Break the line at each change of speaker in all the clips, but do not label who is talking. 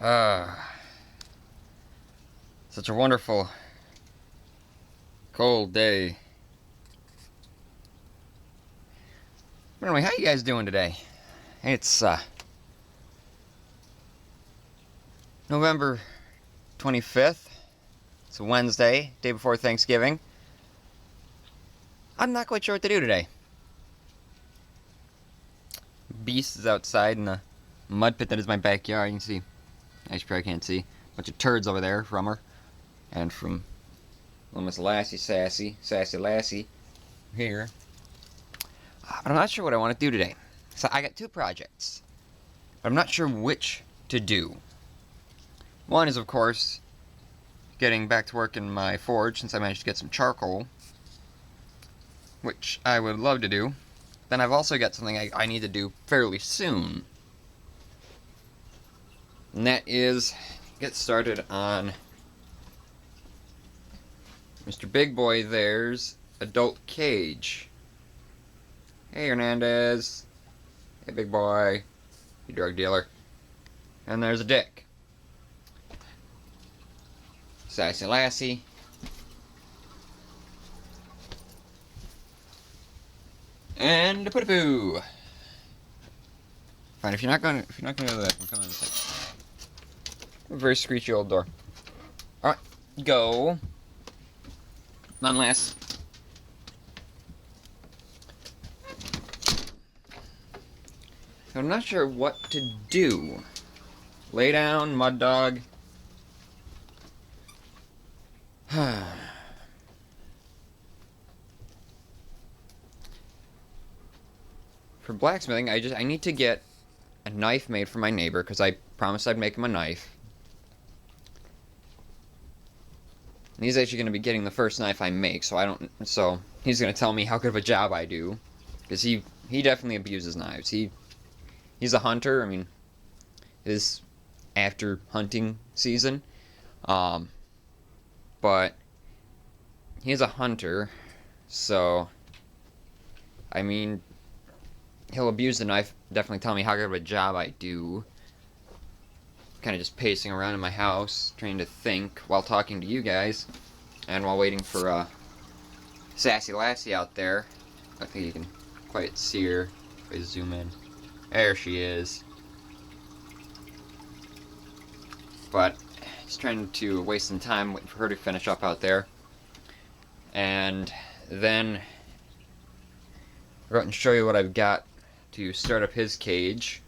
Such a wonderful, cold day. Anyway, how you guys doing today? It's November 25th. It's a Wednesday, day before Thanksgiving. I'm not quite sure what to do today. Beast is outside in the mud pit that is my backyard. You can see, I probably can't see, a bunch of turds over there from her. And from little Miss Lassie, Sassy Lassie here. But I'm not sure what I want to do today. So I got two projects, but I'm not sure which to do. One is, of course, getting back to work in my forge since I managed to get some charcoal, which I would love to do. Then I've also got something I need to do fairly soon. And that is get started on Mr. Big Boy there's adult cage. Hey Hernandez. Hey big boy. You drug dealer. And there's a Dick. Sassy Lassie. And a poo. Fine, if you're not gonna do that, I'm coming inside. A very screechy old door. Alright, go. Unless I'm not sure what to do. Lay down, mud dog. For blacksmithing, I need to get a knife made for my neighbor because I promised I'd make him a knife. And he's actually going to be getting the first knife I make, so he's going to tell me how good of a job I do, because he definitely abuses knives. He's a hunter. I mean, it is after hunting season, but he's a hunter, so I mean, he'll abuse the knife. Definitely tell me how good of a job I do. Kind of just pacing around in my house, trying to think while talking to you guys, and while waiting for Sassy Lassie out there. I think you can quite see her if I zoom in. There she is. But just trying to waste some time waiting for her to finish up out there, and then I'll go out and show you what I've got to start up his cage.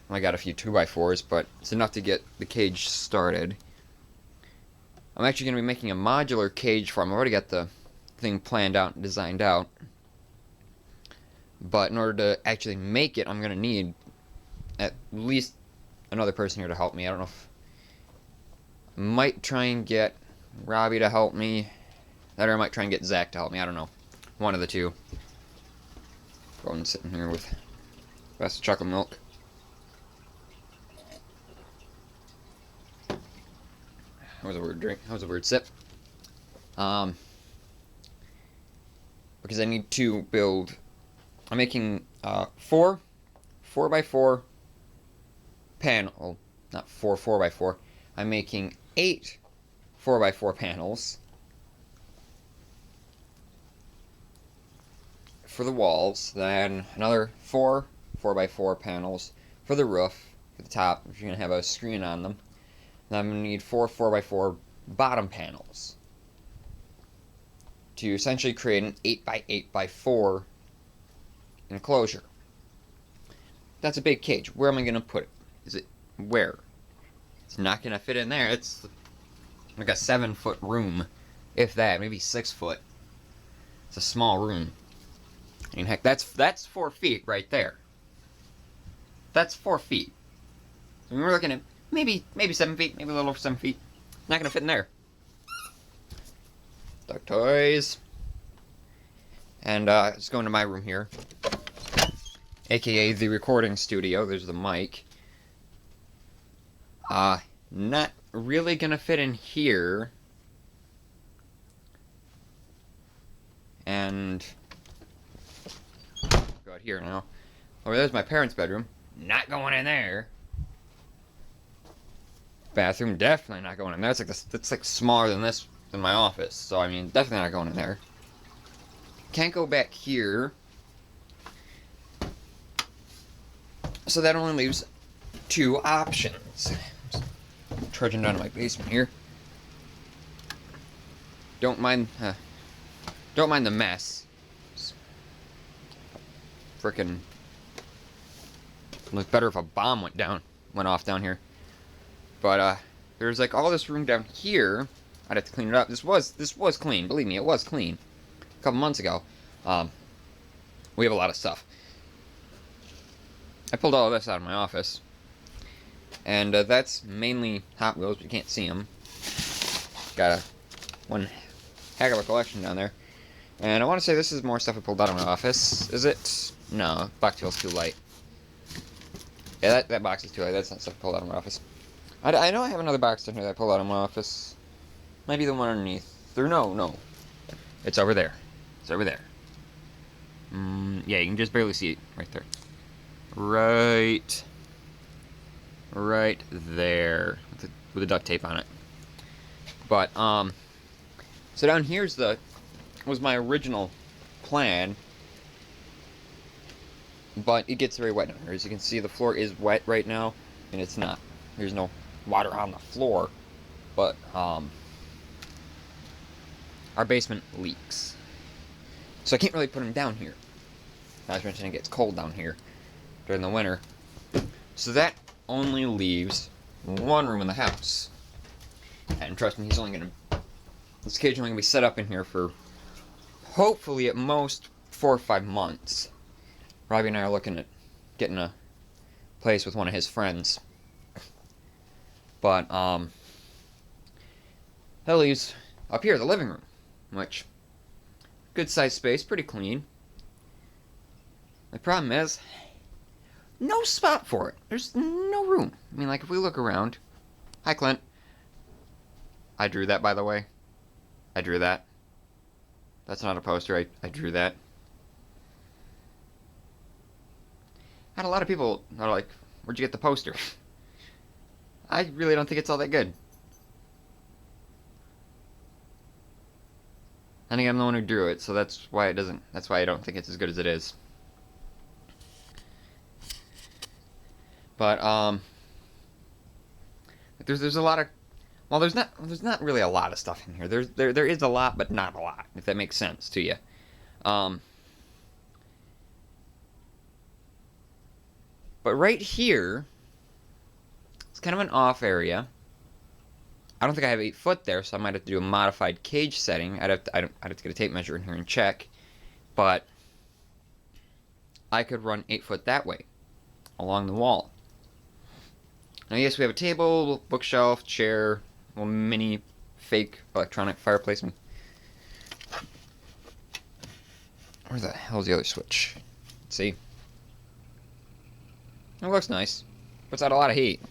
I got a few 2x4s, but it's enough to get the cage started. I'm actually going to be making a modular cage for him. I've already got the thing planned out and designed out. But in order to actually make it, I'm going to need at least another person here to help me. I don't know if I might try and get Ryobi to help me, or I might try and get Zach to help me. I don't know. One of the two. Going sitting here with a glass of chocolate milk. That was a weird drink. That was a weird sip. Because I need to build. I'm making 4x4 panel, not 4x4. I'm making 8 4x4 panels for the walls. Then another 4 4x4 panels for the roof, for the top. If you're gonna have a screen on them. Then I'm going to need 4 4x4 bottom panels to essentially create an 8x8x4 enclosure. That's a big cage. Where am I going to put it? Is it where? It's not going to fit in there. It's like a 7-foot room, if that, maybe 6 foot. It's a small room. I mean, heck, that's 4 feet right there. That's 4 feet. So we're looking at maybe 7 feet, maybe a little over 7 feet. Not gonna fit in there. Dog toys. And let's go into my room here, aka the recording studio. There's the mic. Not really gonna fit in here. And go out here now. Oh, there's my parents' bedroom. Not going in there. bathroom, definitely not going in there. It's like smaller than than my office. So I mean, definitely not going in there. Can't go back here. So that only leaves two options. Trudging down to my basement here. Don't mind the mess. Frickin' look better if a bomb went off down here. But there's like all this room down here. I'd have to clean it up. This was clean. Believe me, it was clean. A couple months ago. We have a lot of stuff. I pulled all of this out of my office. And that's mainly Hot Wheels, but you can't see them. Got one heck of a collection down there. And I want to say this is more stuff I pulled out of my office. Is it? No, box feels too light. Yeah, that box is too light. That's not stuff I pulled out of my office. I know I have another box down here that I pulled out of my office. Might be the one underneath. No. It's over there. It's over there. Yeah, you can just barely see it right there. Right there. With the duct tape on it. But, so down here's was my original plan. But it gets very wet down here. As you can see, the floor is wet right now. And it's not. There's no water on the floor. But, our basement leaks. So I can't really put them down here. Not to mention it gets cold down here during the winter. So that only leaves one room in the house. And trust me, this cage is only going to be set up in here for hopefully at most 4 or 5 months. Robbie and I are looking at getting a place with one of his friends. But, that leaves up here the living room, which, good sized space, pretty clean. The problem is, no spot for it. There's no room. I mean, like, if we look around. Hi, Clint. I drew that, by the way. I drew that. That's not a poster. I drew that. Had a lot of people are like, where'd you get the poster? I really don't think it's all that good. I think I'm the one who drew it, so that's why I don't think it's as good as it is. But there's a lot of, well, there's not really a lot of stuff in here. There is a lot, but not a lot, if that makes sense to you. But right here, it's kind of an off area. I don't think I have 8 foot there, so I might have to do a modified cage setting. I'd have to get a tape measure in here and check. But I could run 8 foot that way, along the wall. Now, yes, we have a table, bookshelf, chair, little mini fake electronic fireplace. Where the hell's the other switch? Let's see. It looks nice. Puts out a lot of heat.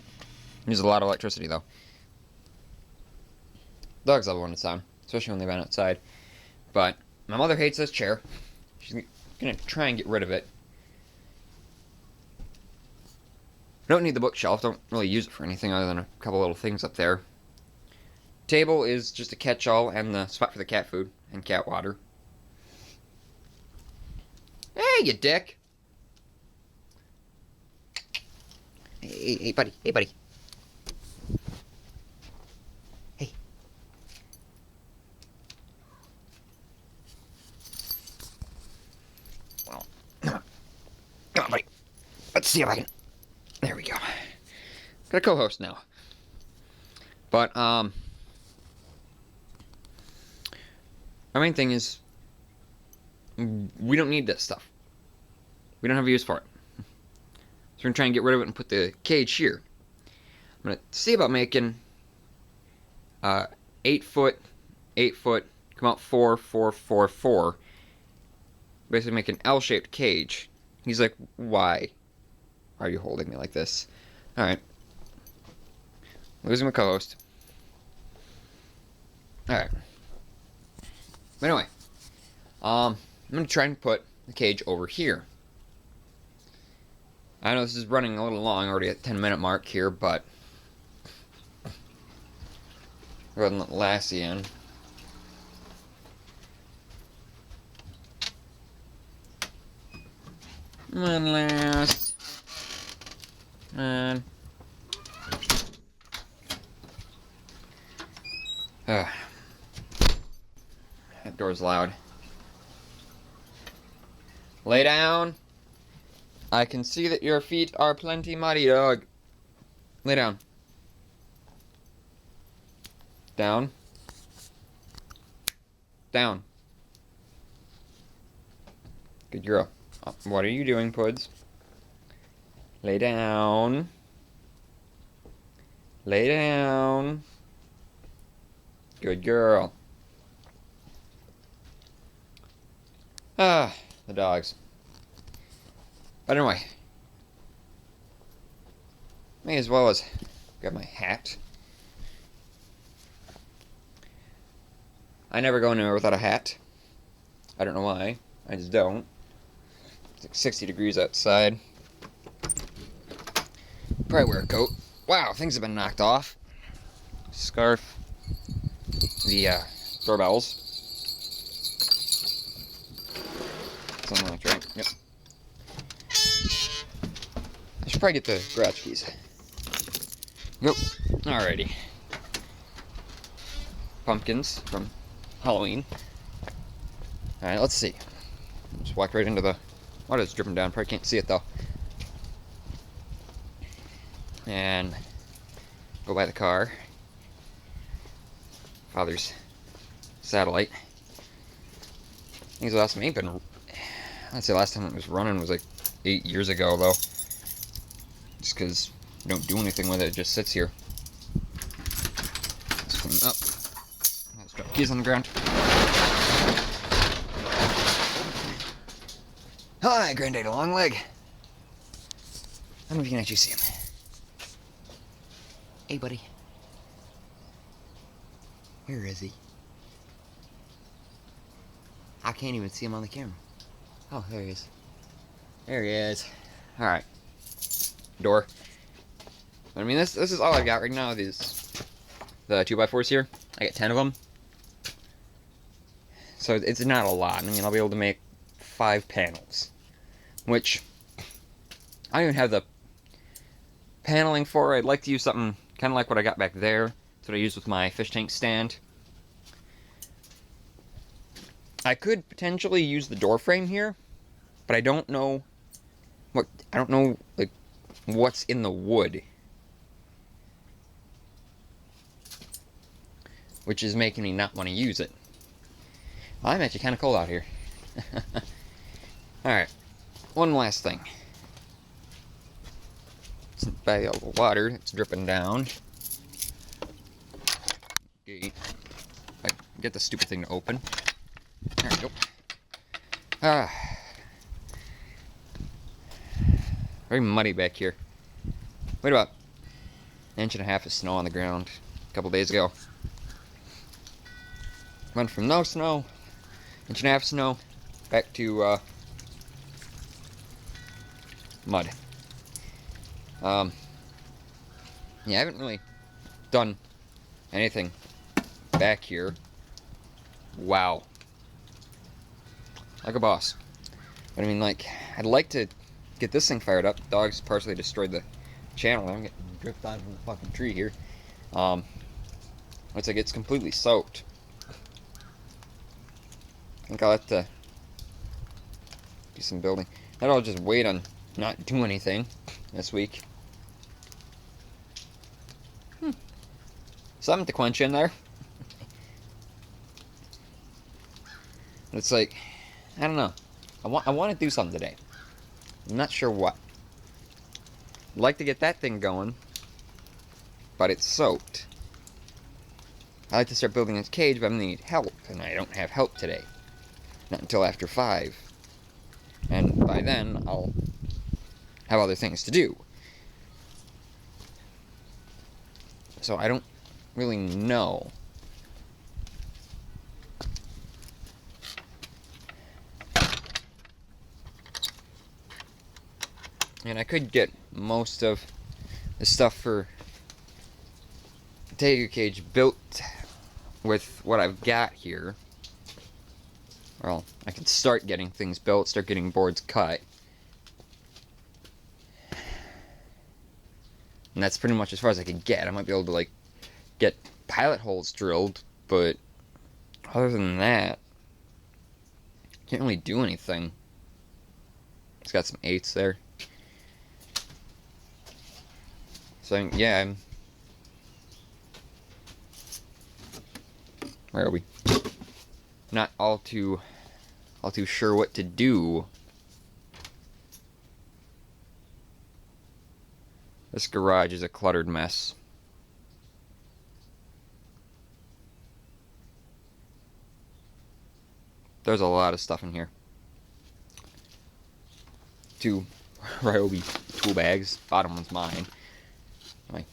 Uses a lot of electricity, though. Dogs love it when it's on, especially when they've been outside. But my mother hates this chair. She's gonna try and get rid of it. Don't need the bookshelf. Don't really use it for anything other than a couple little things up there. Table is just a catch-all and the spot for the cat food and cat water. Hey, you dick! Hey, buddy. Hey, buddy. Hey. Well, come on, buddy. Let's see if I can. There we go. Got a co-host now. But, my main thing is, we don't need this stuff. We don't have a use for it. So we're going to try and get rid of it and put the cage here. I'm going to see about making 8 foot, come out 4, 4, 4, 4. Basically make an L-shaped cage. He's like, why? Why are you holding me like this? Alright. Losing my co-host. Alright. But anyway. I'm going to try and put the cage over here. I know this is running a little long, already at 10-minute mark here, but Go ahead and let Lassie in. Come on, Lass. Come on. That door's loud. Lay down. I can see that your feet are plenty muddy, dog. Lay down. Down. Down. Good girl. What are you doing, Puds? Lay down. Lay down. Good girl. The dogs. But anyway. May as well as grab my hat. I never go anywhere without a hat. I don't know why. I just don't. It's like 60 degrees outside. Probably wear a coat. Wow, things have been knocked off. Scarf. The doorbells. Something like that, right? Yep. I should probably get the garage keys. Yep. Alrighty. Pumpkins from Halloween. Alright, let's see. Just walk right into the water's dripping down. Probably can't see it though. And go by the car. Father's satellite. I think the last time it ain't been. I'd say last time it was running was like 8 years ago though. Just because you don't do anything with it, it just sits here. Let's clean it up. Let's drop keys on the ground. Hi, Granddaddy Longleg. I don't know if you can actually see him. Hey, buddy. Where is he? I can't even see him on the camera. Oh, there he is. There he is. Alright. Door. I mean, this is all I've got right now. The 2x4s here. I got 10 of them. So it's not a lot. I mean, I'll be able to make 5 panels. Which, I don't even have the paneling for. I'd like to use something kind of like what I got back there. That's what I use with my fish tank stand. I could potentially use the door frame here, but I don't know like what's in the wood, which is making me not want to use it. I'm actually kind of cold out here. All right, one last thing. It's by all the water. It's dripping down. Gate. I get the stupid thing to open. There we go. Very muddy back here. Wait about an inch and a half of snow on the ground a couple days ago. Went from no snow, inch and a half snow, back to mud. Yeah, I haven't really done anything back here. Wow. Like a boss. But I mean, like, I'd like to get this thing fired up. Dogs partially destroyed the channel. I'm getting dripped on from the fucking tree here. Looks like it's completely soaked. I think I'll have to do some building. Then I'll just wait on not do anything this week. Something to quench in there. It's like, I don't know. I want to do something today. I'm not sure what. I'd like to get that thing going, but it's soaked. I'd like to start building this cage, but I'm gonna need help, and I don't have help today. Not until after 5. And by then, I'll have other things to do. So I don't really know. And I could get most of the stuff for the Tiger Cage built with what I've got here, well, I can start getting things built, start getting boards cut. And that's pretty much as far as I could get. I might be able to, like, get pilot holes drilled, but other than that, can't really do anything. It's got some 8s there. So, yeah, where are we? Not all too sure what to do. This garage is a cluttered mess. There's a lot of stuff in here. 2 Ryobi tool bags. Bottom one's mine. My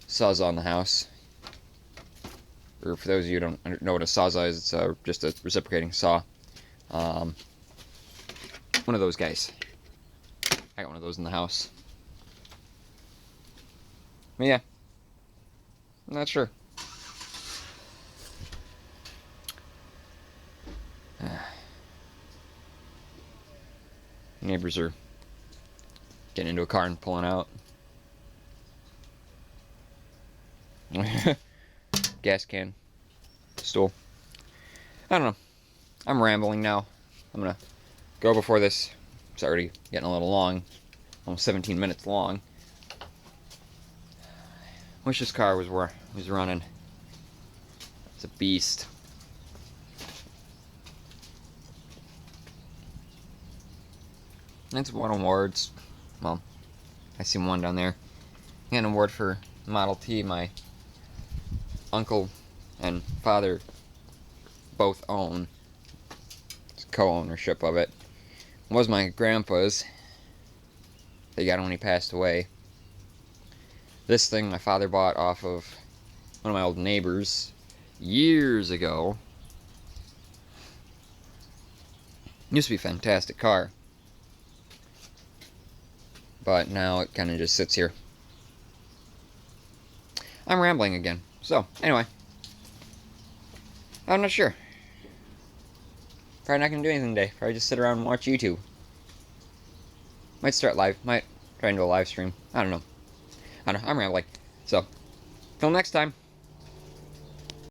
sawzall in the house. Or for those of you who don't know what a sawzall is, it's just a reciprocating saw. One of those guys. I got one of those in the house. But yeah, I'm not sure. Neighbors are getting into a car and pulling out. Gas can. Stool. I don't know. I'm rambling now. I'm gonna go before this. It's already getting a little long. Almost 17 minutes long. Wish this car was running. It's a beast. It's won awards. Well, I see one down there. I got an award for Model T. My uncle and father both own. It's co-ownership of it. It was my grandpa's. They got it when he passed away. This thing my father bought off of one of my old neighbors years ago. It used to be a fantastic car. But now it kind of just sits here. I'm rambling again. So, anyway. I'm not sure. Probably not going to do anything today. Probably just sit around and watch YouTube. Might start live. Might try and do a live stream. I don't know. I'm rambling. So, till next time.